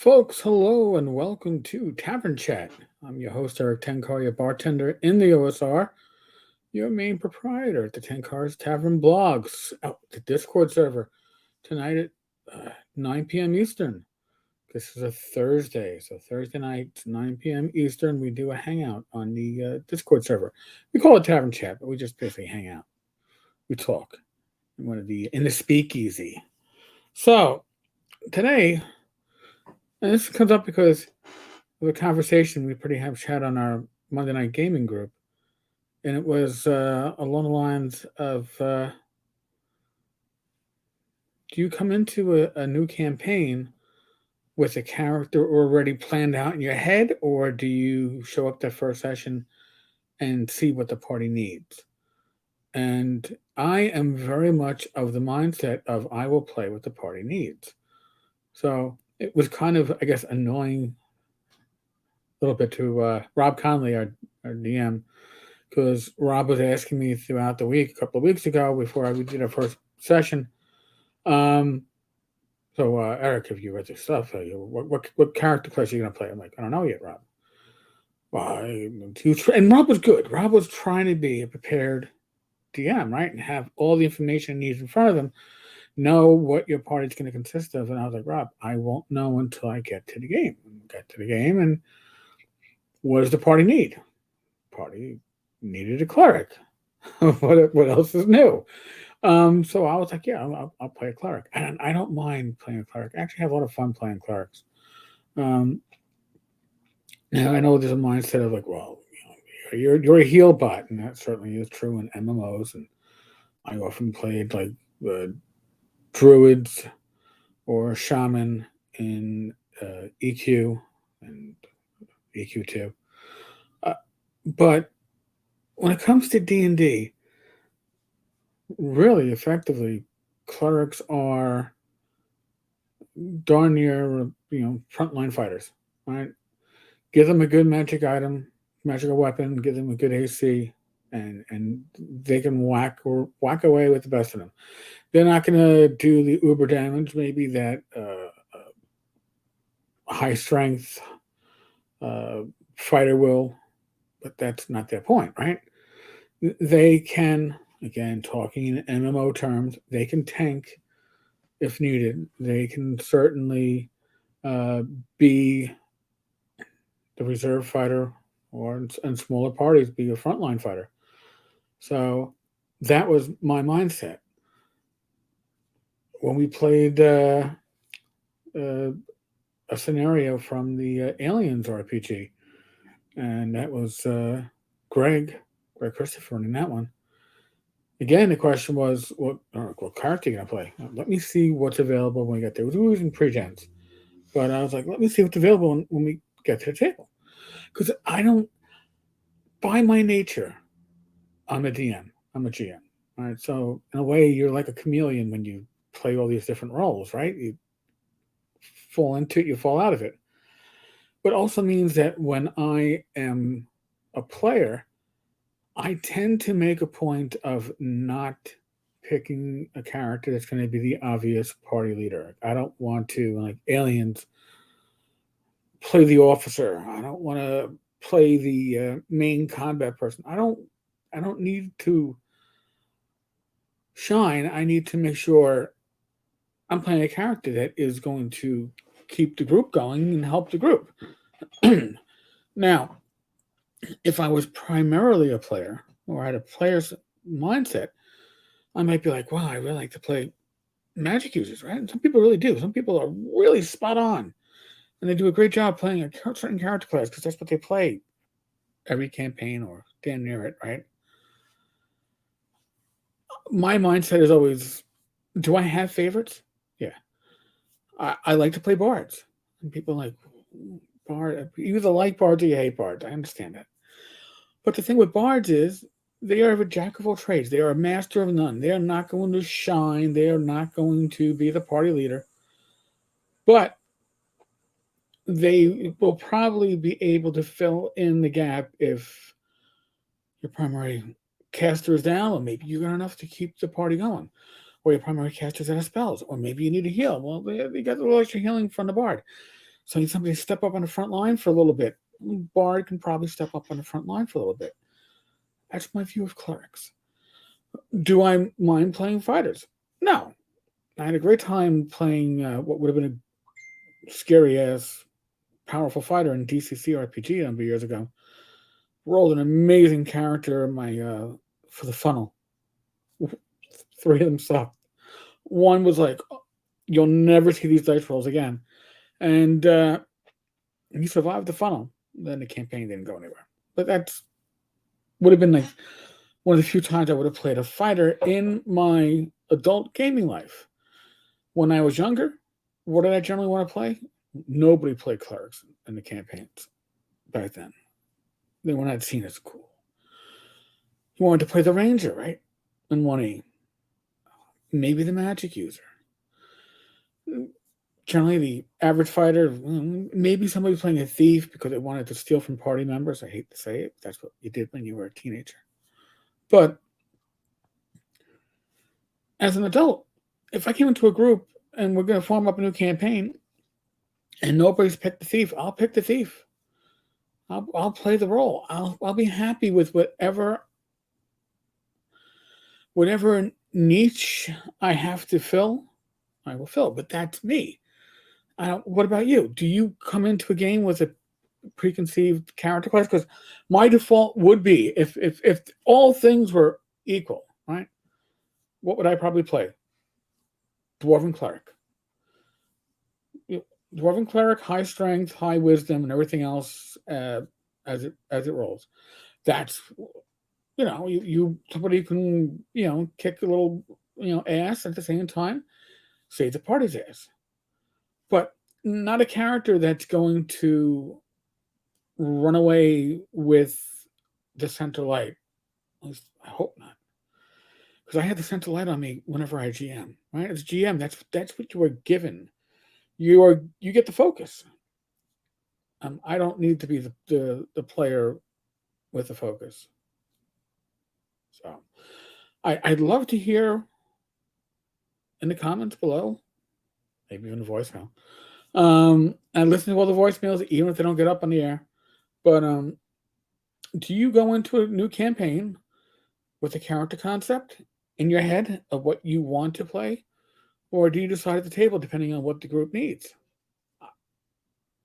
Folks, hello and welcome to Tavern Chat. I'm your host, Eric Tenkar, your bartender in the OSR, your main proprietor at the Tenkar's Tavern Blogs, the Discord server, tonight at 9 p.m. Eastern. This is a Thursday, so Thursday night, 9 p.m. Eastern, we do a hangout on the Discord server. We call it Tavern Chat, but we just basically hang out. We talk in the speakeasy. So, today, and this comes up because of a conversation we pretty have had on our Monday Night Gaming group, and it was along the lines of: do you come into a new campaign with a character already planned out in your head, or do you show up that first session and see what the party needs? And I am very much of the mindset of I will play what the party needs. So it was kind of, I guess, annoying a little bit to Rob Conley, our DM, because Rob was asking me throughout the week, a couple of weeks ago, before we did our first session. So Eric, have you read this stuff? What character class are you gonna play? I'm like, I don't know yet, Rob. Well, and Rob was good. Rob was trying to be a prepared DM, right, and have all the information he needs in front of him, know what your party's going to consist of. And I was like, Rob, I won't know until I get to the game. Get to the game, and what does the party need? Party needed a cleric. what else is new? So I was like, yeah, I'll play a cleric, and I don't mind playing a cleric. I actually have a lot of fun playing clerics. Now I know there's a mindset of like, well, you're a heal bot, and that certainly is true in MMOs. And I often played like druids or shaman in EQ and EQ2. But when it comes to D&D, really effectively, clerics are darn near, frontline fighters, right? Give them a good magic item, magical weapon, give them a good AC, and they can whack away with the best of them. They're not going to do the uber damage, maybe that high strength fighter will, but that's not their point, right? They can, again, talking in MMO terms, they can tank if needed. They can certainly be the reserve fighter, or in smaller parties, be a frontline fighter. So that was my mindset when we played a scenario from the Aliens RPG, and that was Greg Christopher in that one. Again, the question was, what character are you gonna play? Let me see what's available when we get there. We were using pre-gens, but I was like, let me see what's available when we get to the table, because I don't, by my nature, I'm a DM, I'm a GM. All right, so in a way, you're like a chameleon when you play all these different roles, right? You fall into it, you fall out of it. But also means that when I am a player, I tend to make a point of not picking a character that's going to be the obvious party leader. I don't want to, like Aliens, play the officer. I don't want to play the main combat person. I don't need to shine. I need to make sure I'm playing a character that is going to keep the group going and help the group. Now, if I was primarily a player or had a player's mindset, I might be like, wow, I really like to play magic users, right? And some people really do. Some people are really spot on, and they do a great job playing a certain character class because that's what they play every campaign or damn near it, right? My mindset is always, do I have favorites? Yeah. I like to play bards. And people are like, bard, you either like bards or you hate bards. I understand that. But the thing with bards is they are a jack of all trades. They are a master of none. They are not going to shine. They are not going to be the party leader. But they will probably be able to fill in the gap if your primary caster is down, or maybe you got enough to keep the party going, or your primary caster's out of spells, or maybe you need a heal. Well, you got the little extra healing from the bard. So I need somebody to step up on the front line for a little bit. Bard can probably step up on the front line for a little bit. That's my view of clerics. Do I mind playing fighters? No. I had a great time playing what would have been a scary ass powerful fighter in DCC RPG a number of years ago. Rolled an amazing character in my for the funnel. 3 of them sucked. One was like, you'll never see these dice rolls again, and he survived the funnel. Then the campaign didn't go anywhere. But that's would have been like one of the few times I would have played a fighter in my adult gaming life. When I was younger, what did I generally want to play? Nobody played clerics in the campaigns back then. They were not seen as cool. You wanted to play the ranger, right? In 1E. Maybe the magic user. Generally, the average fighter, maybe somebody playing a thief because they wanted to steal from party members. I hate to say it. That's what you did when you were a teenager. But as an adult, if I came into a group and we're going to form up a new campaign and nobody's picked the thief, I'll pick the thief. I'll play the role. I'll be happy with whatever niche I have to fill, I will fill. But that's me. What about you? Do you come into a game with a preconceived character class? Because my default would be if all things were equal, right? What would I probably play? Dwarven cleric. Dwarven cleric, high strength, high wisdom, and everything else as it rolls. That's you somebody who can kick a little ass at the same time, save the party's ass, but not a character that's going to run away with the center light. At least I hope not, because I had the center light on me whenever I GM. Right, as GM, that's what you are given. You get the focus. I don't need to be the player with the focus. So I'd love to hear in the comments below, maybe even a voicemail. And listen to all the voicemails, even if they don't get up on the air. But do you go into a new campaign with a character concept in your head of what you want to play? Or do you decide at the table depending on what the group needs?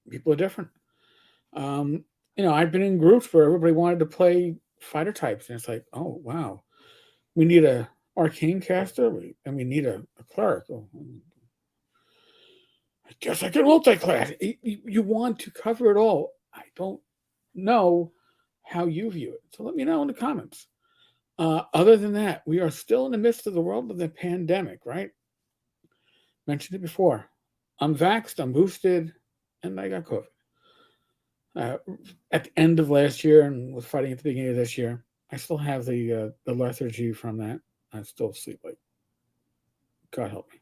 People are different. I've been in groups where everybody wanted to play fighter types, and it's like, oh wow, we need a arcane caster, and we need a cleric. Oh, I guess I can multi-class. You want to cover it all. I don't know how you view it, so let me know in the comments. Other than that, we are still in the midst of the world of the pandemic, right? Mentioned it before. I'm vaxxed, I'm boosted, and I got COVID. At the end of last year and was fighting at the beginning of this year. I still have the lethargy from that. I still sleep like God help me.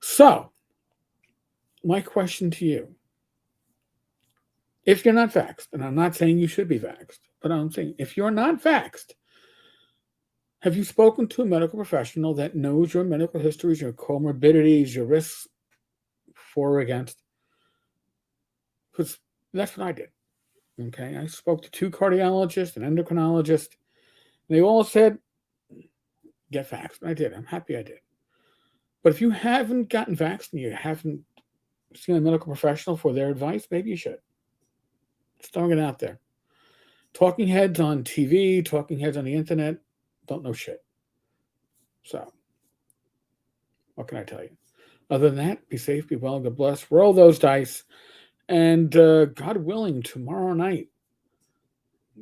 So, my question to you: if you're not vaxxed, and I'm not saying you should be vaxxed, but I'm saying if you're not vaxxed, have you spoken to a medical professional that knows your medical histories, your comorbidities, your risks for or against? Because that's what I did. Okay, I spoke to 2 cardiologists, an endocrinologist. And they all said, get vaxxed. And I did. I'm happy I did. But if you haven't gotten vaxxed and you haven't seen a medical professional for their advice, maybe you should. Just throwing it out there. Talking heads on TV, talking heads on the internet, don't know shit. So, what can I tell you? Other than that, be safe, be well, God bless. Roll those dice. And God willing, tomorrow night,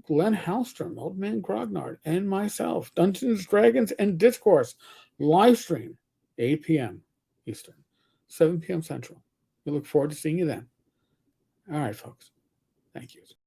Glenn Hallstrom, Old Man Grognard, and myself, Dungeons, Dragons, and Discourse, live stream, 8 p.m. Eastern, 7 p.m. Central. We look forward to seeing you then. All right, folks. Thank you.